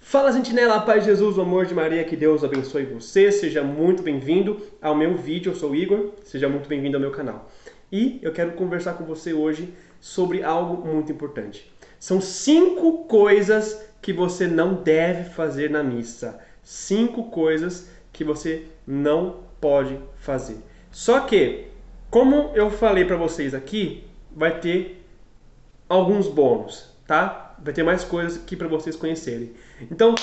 Fala, Sentinela, a paz de Jesus, o amor de Maria, que Deus abençoe você. Seja muito bem-vindo ao meu vídeo, eu sou o Igor, seja muito bem-vindo ao meu canal. E eu quero conversar com você hoje sobre algo muito importante. São 5 coisas que você não deve fazer na missa. 5 coisas que você não pode fazer. Só que, como eu falei para vocês aqui, vai ter alguns bônus, tá? Vai ter mais coisas aqui para vocês conhecerem. Então,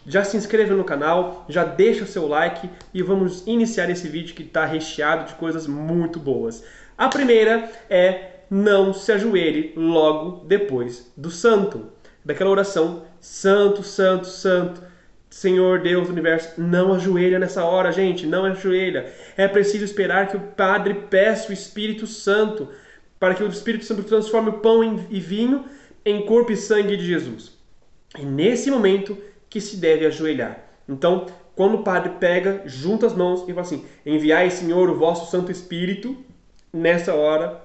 já se inscreva no canal, já deixa o seu like e vamos iniciar esse vídeo que está recheado de coisas muito boas. A primeira é não se ajoelhe logo depois do santo. Daquela oração, santo, santo, santo, Senhor Deus do Universo. Não ajoelha nessa hora, gente, não ajoelha. É preciso esperar que o Padre peça o Espírito Santo, para que o Espírito Santo transforme o pão e vinho em corpo e sangue de Jesus. E nesse momento que se deve ajoelhar. Então, quando o padre pega, junta as mãos e fala assim: enviai, Senhor, o vosso Santo Espírito, nessa hora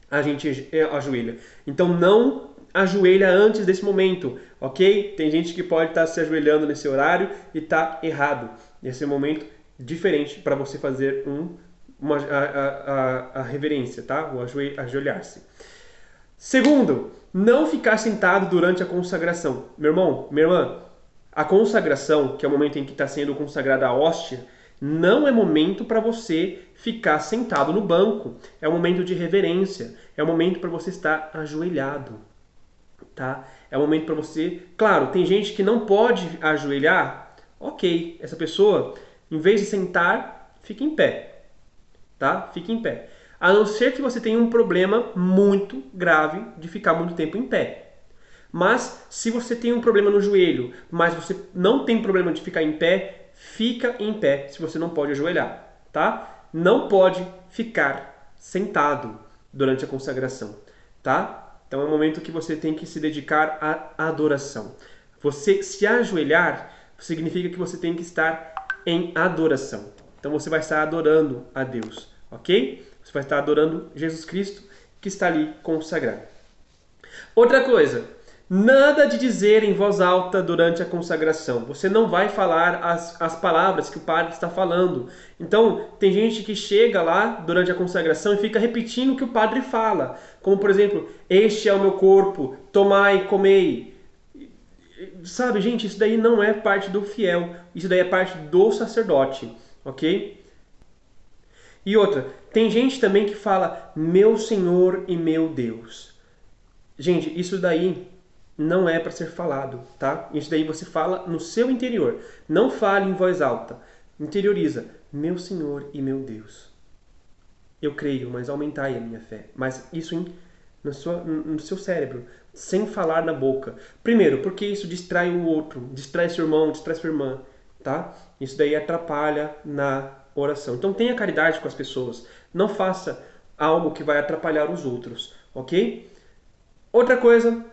a gente ajoelha. Então não ajoelha antes desse momento, ok? Tem gente que pode estar se ajoelhando nesse horário e está errado. Esse é um momento diferente para você fazer a reverência, tá? O ajoelhar-se. Segundo, não ficar sentado durante a consagração. Meu irmão, minha irmã, a consagração, que é o momento em que está sendo consagrada a hóstia, não é momento para você ficar sentado no banco. É um momento de reverência. É um momento para você estar ajoelhado. Tá? É um momento para você... Claro, tem gente que não pode ajoelhar. Ok, essa pessoa, em vez de sentar, fica em pé. Tá? Fica em pé. A não ser que você tenha um problema muito grave de ficar muito tempo em pé. Mas se você tem um problema no joelho, mas você não tem problema de ficar em pé, fica em pé se você não pode ajoelhar, tá? Não pode ficar sentado durante a consagração, tá? Então é um momento que você tem que se dedicar à adoração. Você se ajoelhar significa que você tem que estar em adoração. Então você vai estar adorando a Deus, ok? Você vai estar adorando Jesus Cristo que está ali consagrado. Outra coisa, nada de dizer em voz alta durante a consagração. Você não vai falar as palavras que o padre está falando. Então, tem gente que chega lá durante a consagração e fica repetindo o que o padre fala. Como, por exemplo, este é o meu corpo, tomai e comei. Sabe, gente, isso daí não é parte do fiel. Isso daí é parte do sacerdote, ok? E outra, tem gente também que fala meu Senhor e meu Deus. Gente, isso daí não é para ser falado, tá? Isso daí você fala no seu interior. Não fale em voz alta. Interioriza, meu Senhor e meu Deus. Eu creio, mas aumentai a minha fé. Mas isso no seu cérebro, sem falar na boca. Primeiro, porque isso distrai o outro, distrai seu irmão, distrai sua irmã, tá? Isso daí atrapalha na oração. Então tenha caridade com as pessoas. Não faça algo que vai atrapalhar os outros, ok? Outra coisa,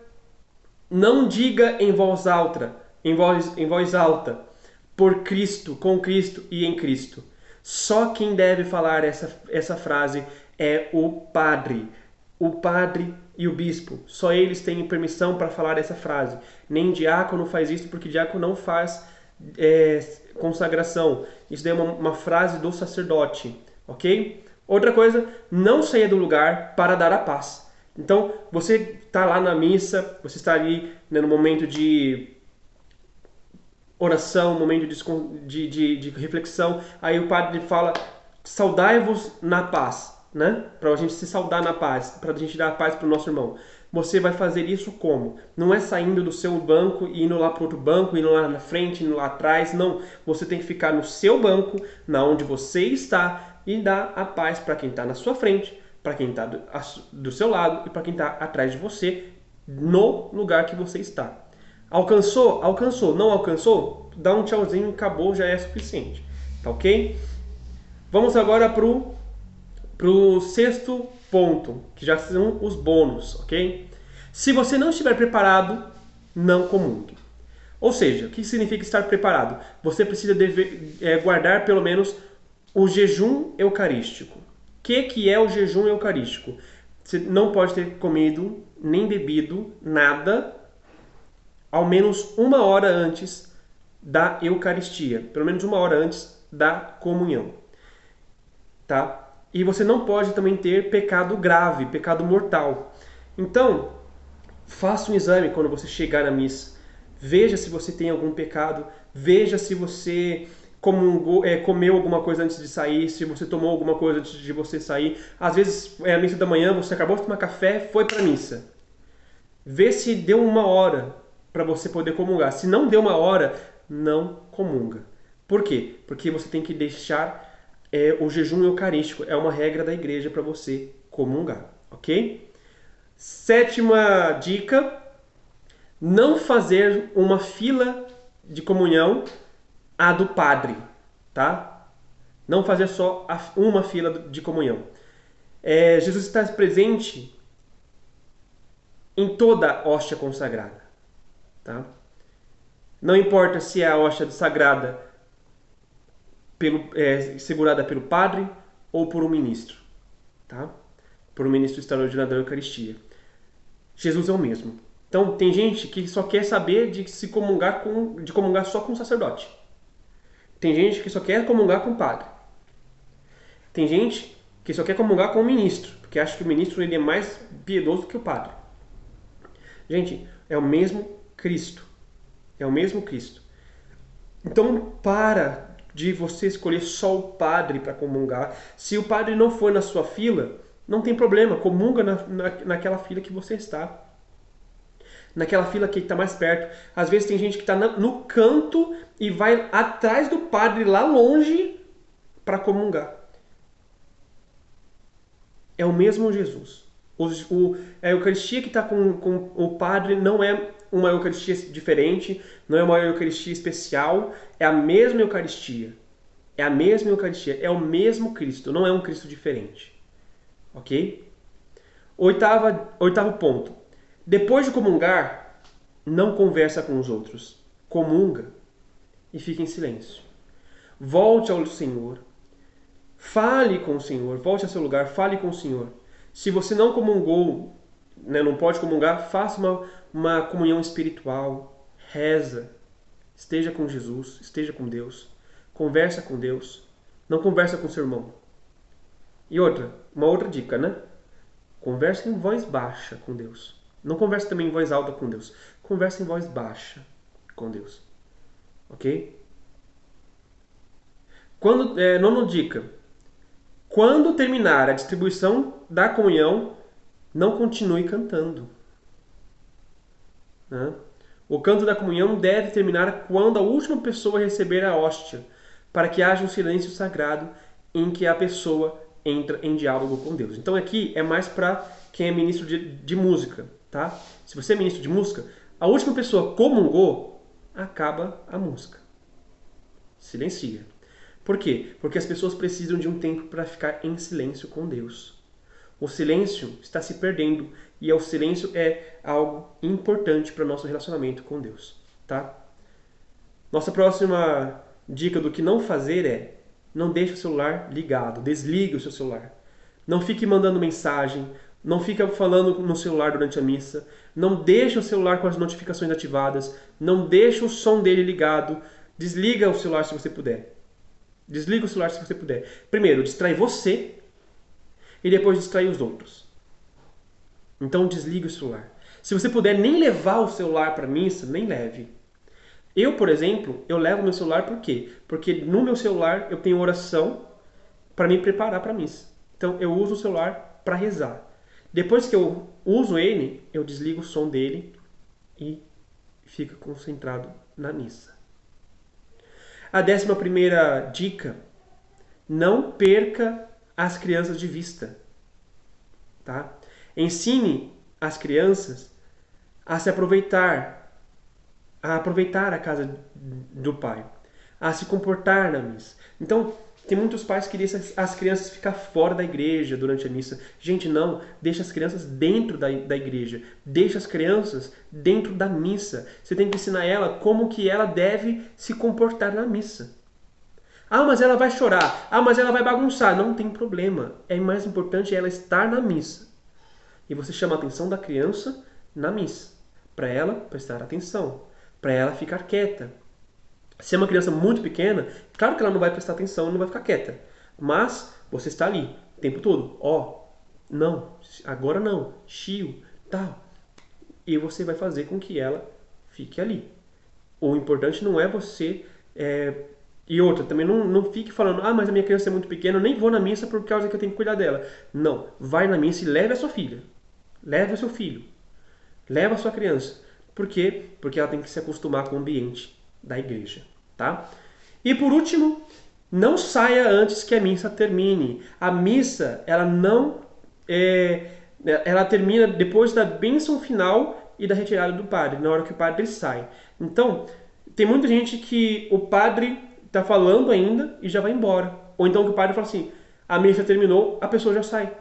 não diga em voz alta, por Cristo, com Cristo e em Cristo. Só quem deve falar essa frase é o padre. O padre e o bispo. Só eles têm permissão para falar essa frase. Nem diácono faz isso, porque diácono não faz consagração. Isso daí é uma frase do sacerdote, ok? Outra coisa, não saia do lugar para dar a paz. Então, você está lá na missa, você está ali, né, no momento de oração, momento de reflexão, aí o padre fala, saudai-vos na paz, né? Para a gente se saudar na paz, para a gente dar a paz para o nosso irmão. Você vai fazer isso como? Não é saindo do seu banco e indo lá para outro banco, indo lá na frente, indo lá atrás, não. Você tem que ficar no seu banco, na onde você está, e dar a paz para quem está na sua frente, para quem está do seu lado e para quem está atrás de você, no lugar que você está. Alcançou? Alcançou. Não alcançou? Dá um tchauzinho, acabou, já é suficiente. Tá ok? Vamos agora pro sexto ponto, que já são os bônus, ok? Se você não estiver preparado, não comungue. Ou seja, o que significa estar preparado? Você precisa guardar pelo menos o jejum eucarístico. O que é o jejum eucarístico? Você não pode ter comido nem bebido nada ao menos 1 hora antes da Eucaristia, pelo menos 1 hora antes da comunhão, tá? E você não pode também ter pecado grave, pecado mortal. Então, faça um exame quando você chegar na missa. Veja se você tem algum pecado, veja se você comeu alguma coisa antes de sair, se você tomou alguma coisa antes de você sair. Às vezes é a missa da manhã, você acabou de tomar café, foi para a missa. Vê se deu 1 hora para você poder comungar. Se não deu 1 hora, não comunga. Por quê? Porque você tem que deixar o jejum eucarístico. É uma regra da igreja para você comungar, ok? 7ª dica: não fazer uma fila de comunhão a do padre, tá? Não fazer só uma fila de comunhão. Jesus está presente em toda a hóstia consagrada, tá? Não importa se é a hóstia sagrada segurada pelo padre ou por um ministro, tá? Por um ministro extraordinário da Eucaristia. Jesus é o mesmo. Então, tem gente que só quer saber de comungar só com o sacerdote. Tem gente que só quer comungar com o padre. Tem gente que só quer comungar com o ministro, porque acha que o ministro ele é mais piedoso que o padre. Gente, é o mesmo Cristo. É o mesmo Cristo. Então, para de você escolher só o padre para comungar. Se o padre não for na sua fila, não tem problema, comunga naquela fila que você está. Naquela fila que está mais perto. Às vezes tem gente que está no canto e vai atrás do padre lá longe para comungar. É o mesmo Jesus. A Eucaristia que está com o padre não é uma Eucaristia diferente, não é uma Eucaristia especial, é a mesma Eucaristia. É a mesma Eucaristia, é o mesmo Cristo, não é um Cristo diferente. Ok? Oitavo ponto. Depois de comungar, não conversa com os outros. Comunga e fica em silêncio. Volte ao Senhor. Fale com o Senhor. Volte ao seu lugar, fale com o Senhor. Se você não comungou, não pode comungar, faça uma comunhão espiritual. Reza. Esteja com Jesus, esteja com Deus. Conversa com Deus. Não conversa com seu irmão. E uma outra dica, né? Converse em voz baixa com Deus. Não converse também em voz alta com Deus. Converse em voz baixa com Deus. Ok? Nona dica. Quando terminar a distribuição da comunhão, não continue cantando. Né? O canto da comunhão deve terminar quando a última pessoa receber a hóstia, para que haja um silêncio sagrado em que a pessoa entra em diálogo com Deus. Então aqui é mais para quem é ministro de música, tá? Se você é ministro de música, a última pessoa comungou, acaba a música. Silencia. Por quê? Porque as pessoas precisam de um tempo para ficar em silêncio com Deus. O silêncio está se perdendo e o silêncio é algo importante para o nosso relacionamento com Deus, tá? Nossa próxima dica do que não fazer é: não deixe o celular ligado, desligue o seu celular. Não fique mandando mensagem, não fique falando no celular durante a missa, não deixe o celular com as notificações ativadas, não deixe o som dele ligado, desliga o celular se você puder. Desliga o celular se você puder. Primeiro, distrai você e depois distrai os outros. Então desligue o celular. Se você puder nem levar o celular para a missa, nem leve. Eu, por exemplo, eu levo meu celular por quê? Porque no meu celular eu tenho oração para me preparar para a missa. Então eu uso o celular para rezar. Depois que eu uso ele, eu desligo o som dele e fico concentrado na missa. A 11ª dica: não perca as crianças de vista. Tá? Ensine as crianças a se aproveitar a casa do pai, a se comportar na missa. Então, tem muitos pais que deixam as crianças ficar fora da igreja durante a missa. Gente, não, deixa as crianças dentro da igreja. Deixa as crianças dentro da missa. Você tem que ensinar ela como que ela deve se comportar na missa. Ah, mas ela vai chorar. Ah, mas ela vai bagunçar. Não tem problema. É mais importante ela estar na missa. E você chama a atenção da criança na missa. Para ela prestar atenção. Para ela ficar quieta. Se é uma criança muito pequena, claro que ela não vai prestar atenção, não vai ficar quieta. Mas você está ali o tempo todo. Ó, não, agora não, chiu, tal. E você vai fazer com que ela fique ali. O importante não é você. E outra, também não fique falando, ah, mas a minha criança é muito pequena, eu nem vou na missa por causa que eu tenho que cuidar dela. Não, vai na missa e leve a sua filha. Leve o seu filho. Leva a sua criança. Por quê? Porque ela tem que se acostumar com o ambiente da igreja, tá? E por último, não saia antes que a missa termine. A missa, ela não ela termina depois da bênção final e da retirada do padre, na hora que o padre sai. Então, tem muita gente que o padre está falando ainda e já vai embora. Ou então que o padre fala assim, a missa terminou, a pessoa já sai.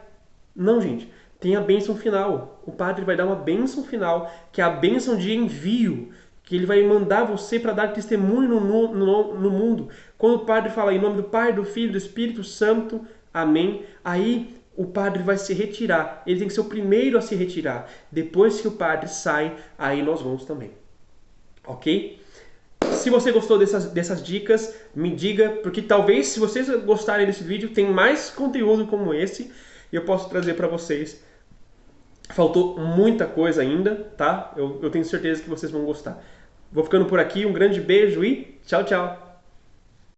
Não, gente. Tem a bênção final. O padre vai dar uma bênção final, que é a bênção de envio, que ele vai mandar você para dar testemunho no mundo. Quando o padre fala em nome do Pai, do Filho e do Espírito Santo, amém, aí o padre vai se retirar. Ele tem que ser o primeiro a se retirar. Depois que o padre sai, aí nós vamos também. Ok? Se você gostou dessas dicas, me diga, porque talvez se vocês gostarem desse vídeo, tem mais conteúdo como esse e eu posso trazer para vocês. Faltou muita coisa ainda, tá? Eu tenho certeza que vocês vão gostar. Vou ficando por aqui, um grande beijo e tchau, tchau!